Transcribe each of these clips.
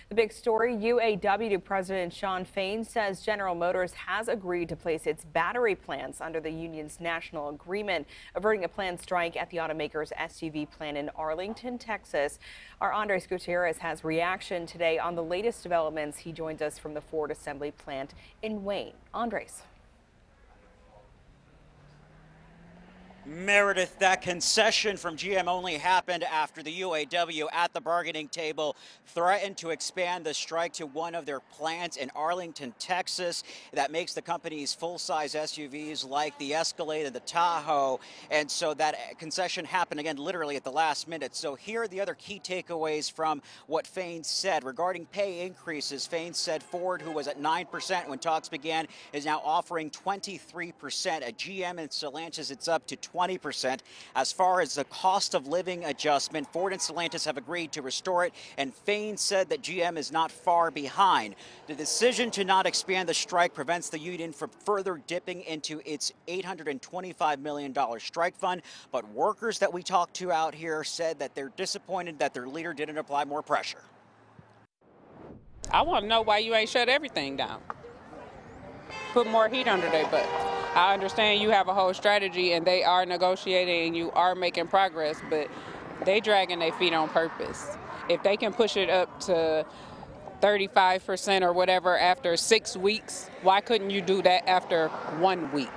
The big story, UAW President Shawn Fain says General Motors has agreed to place its battery plants under the union's national agreement, averting a planned strike at the automaker's SUV plant in Arlington, Texas. Our Andres Gutierrez has reaction today on the latest developments. He joins us from the Ford assembly plant in Wayne. Andres. Meredith, that concession from GM only happened after the UAW at the bargaining table threatened to expand the strike to one of their plants in Arlington, Texas. That makes the company's full-size SUVs like the Escalade and the Tahoe. And so that concession happened again literally at the last minute. So here are the other key takeaways from what Fain said. Regarding pay increases, Fain said Ford, who was at 9% when talks began, is now offering 23%. At GM and Stellantis, it's up to 20%. As far as the cost of living adjustment, Ford and Stellantis have agreed to restore it, and Fain said that GM is not far behind. The decision to not expand the strike prevents the union from further dipping into its $825 million strike fund, but workers that we talked to out here said that they're disappointed that their leader didn't apply more pressure. I want to know why you ain't shut everything down. Put more heat under their butt. I understand you have a whole strategy and they are negotiating and you are making progress, but they dragging their feet on purpose. If they can push it up to 35% or whatever after 6 weeks, why couldn't you do that after 1 week?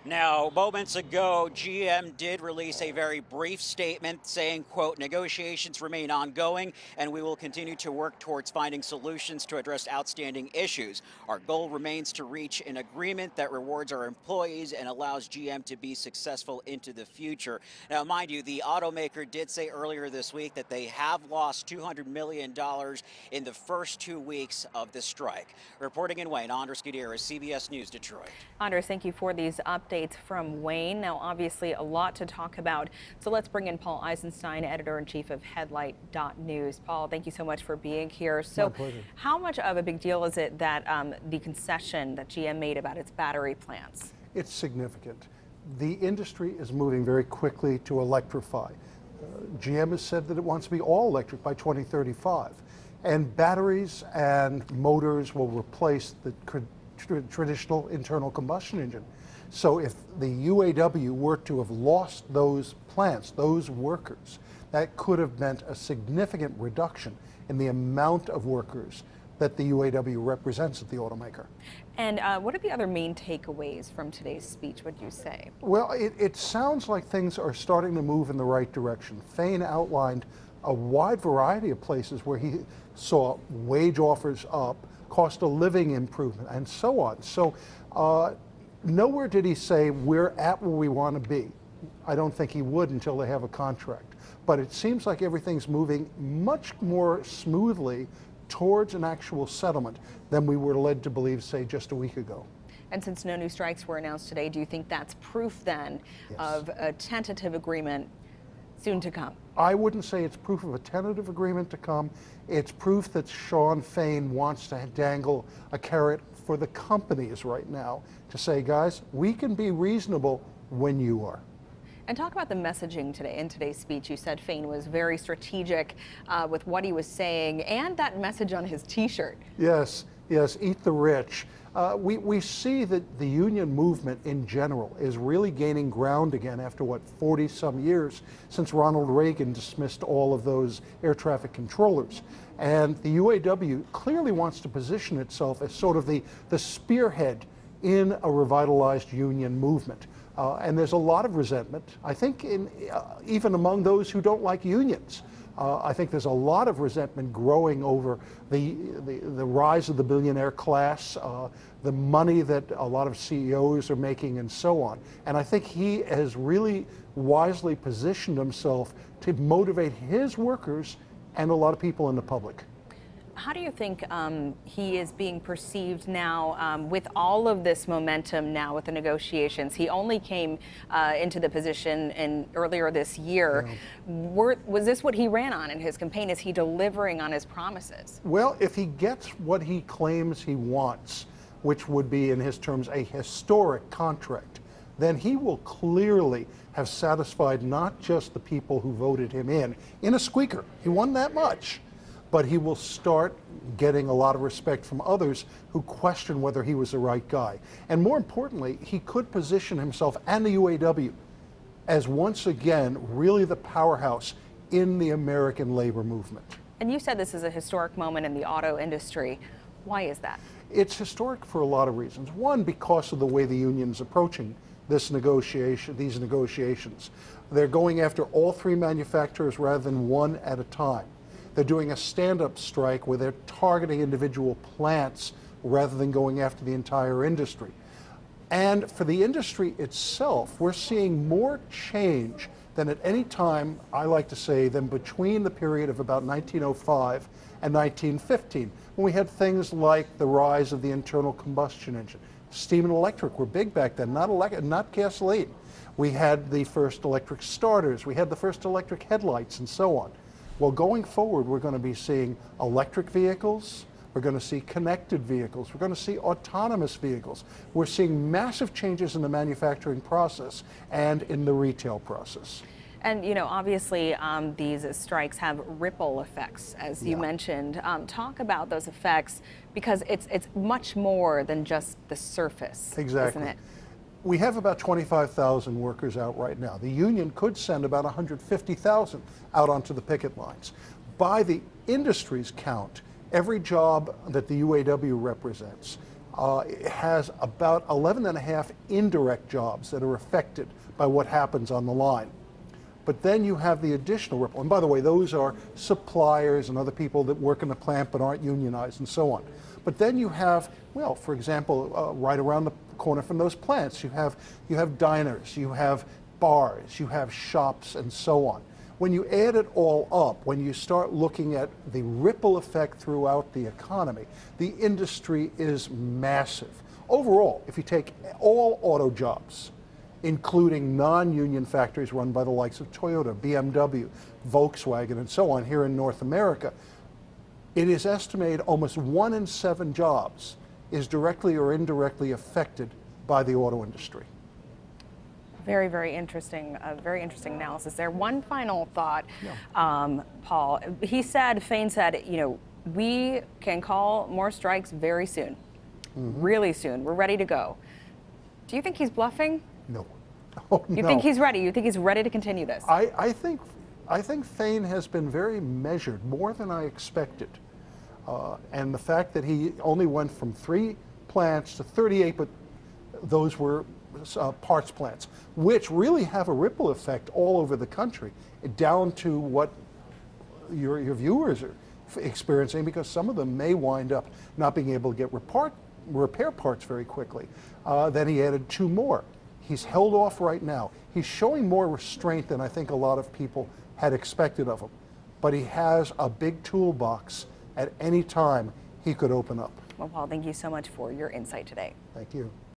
Now, moments ago, GM did release a very brief statement saying, quote, negotiations remain ongoing and we will continue to work towards finding solutions to address outstanding issues. Our goal remains to reach an agreement that rewards our employees and allows GM to be successful into the future. Now, mind you, the automaker did say earlier this week that they have lost $200 million in the first 2 weeks of the strike. Reporting in Wayne, Andres Gutierrez, CBS News, Detroit. Andres, thank you for these updates from Wayne. Now, obviously, a lot to talk about. So let's bring in Paul Eisenstein, editor-in-chief of headlight.news. Paul, thank you so much for being here. So how much of a big deal is it that the concession that GM made about its battery plants? It's significant. The industry is moving very quickly to electrify. GM has said that it wants to be all electric by 2035. And batteries and motors will replace the traditional internal combustion engine. So if the UAW were to have lost those plants, those workers, that could have meant a significant reduction in the amount of workers that the UAW represents at the automaker. And what are the other main takeaways from today's speech, would you say? Well, it sounds like things are starting to move in the right direction. Fain outlined a wide variety of places where he saw wage offers up, cost of living improvement, and so on. So nowhere did he say we're at where we want to be. I don't think he would until they have a contract. But it seems like everything's moving much more smoothly towards an actual settlement than we were led to believe, say, just a week ago. And since no new strikes were announced today, do you think that's proof then of a tentative agreement soon to come? I wouldn't say it's proof of a tentative agreement to come. It's proof that Shawn Fain wants to dangle a carrot for the companies right now to say, guys, we can be reasonable when you are. And talk about the messaging today. In today's speech, you said Fain was very strategic with what he was saying and that message on his T-shirt. Yes, yes, eat the rich. We see that the union movement in general is really gaining ground again after, what, 40-some years since Ronald Reagan dismissed all of those air traffic controllers. And the UAW clearly wants to position itself as sort of the spearhead in a revitalized union movement. And there's a lot of resentment, I think, even among those who don't like unions. I think there's a lot of resentment growing over the rise of the billionaire class, the money that a lot of CEOs are making, and so on. And I think he has really wisely positioned himself to motivate his workers and a lot of people in the public. How do you think he is being perceived now with all of this momentum now with the negotiations? He only came into the position earlier this year. Yeah. Was this what he ran on in his campaign? Is he delivering on his promises? Well, if he gets what he claims he wants, which would be in his terms a historic contract, then he will clearly have satisfied not just the people who voted him in a squeaker. He won that much. but he will start getting a lot of respect from others who question whether he was the right guy. And more importantly, he could position himself and the UAW as once again really the powerhouse in the American labor movement. And you said this is a historic moment in the auto industry. Why is that? It's historic for a lot of reasons. One, because of the way the union's approaching these negotiations. They're going after all three manufacturers rather than one at a time. They're doing a stand-up strike where they're targeting individual plants rather than going after the entire industry. And for the industry itself, we're seeing more change than at any time, I like to say, than between the period of about 1905 and 1915, when we had things like the rise of the internal combustion engine. Steam and electric were big back then, not gasoline. We had the first electric starters, we had the first electric headlights, and so on. Well, going forward, we're going to be seeing electric vehicles, we're going to see connected vehicles, we're going to see autonomous vehicles. We're seeing massive changes in the manufacturing process and in the retail process. And, you know, obviously these strikes have ripple effects, as you mentioned. Talk about those effects, because it's much more than just the surface, exactly. Isn't it? We have about 25,000 workers out right now. The union could send about 150,000 out onto the picket lines. By the industry's count, every job that the UAW represents has about 11.5 indirect jobs that are affected by what happens on the line. But then you have the additional ripple. And by the way, those are suppliers and other people that work in the plant but aren't unionized and so on. But then you have, well, for example, right around the corner from those plants, you have diners, you have bars, you have shops, and so on. When you add it all up, when you start looking at the ripple effect throughout the economy, the industry is massive. Overall, if you take all auto jobs, including non-union factories run by the likes of Toyota, BMW, Volkswagen, and so on here in North America, it is estimated almost 1 in 7 jobs is directly or indirectly affected by the auto industry. Very, very interesting analysis there. One final thought, Paul. Fain said, you know, we can call more strikes very soon, really soon. We're ready to go. Do you think he's bluffing? No. Oh, you think he's ready? You think he's ready to continue this? I think Fain has been very measured, more than I expected. And the fact that he only went from 3 plants to 38, but those were parts plants, which really have a ripple effect all over the country, down to what your viewers are experiencing, because some of them may wind up not being able to get repair parts very quickly. Then he added 2 more. He's held off right now. He's showing more restraint than I think a lot of people had expected of him. But he has a big toolbox. At any time, he could open up. Well, Paul, thank you so much for your insight today. Thank you.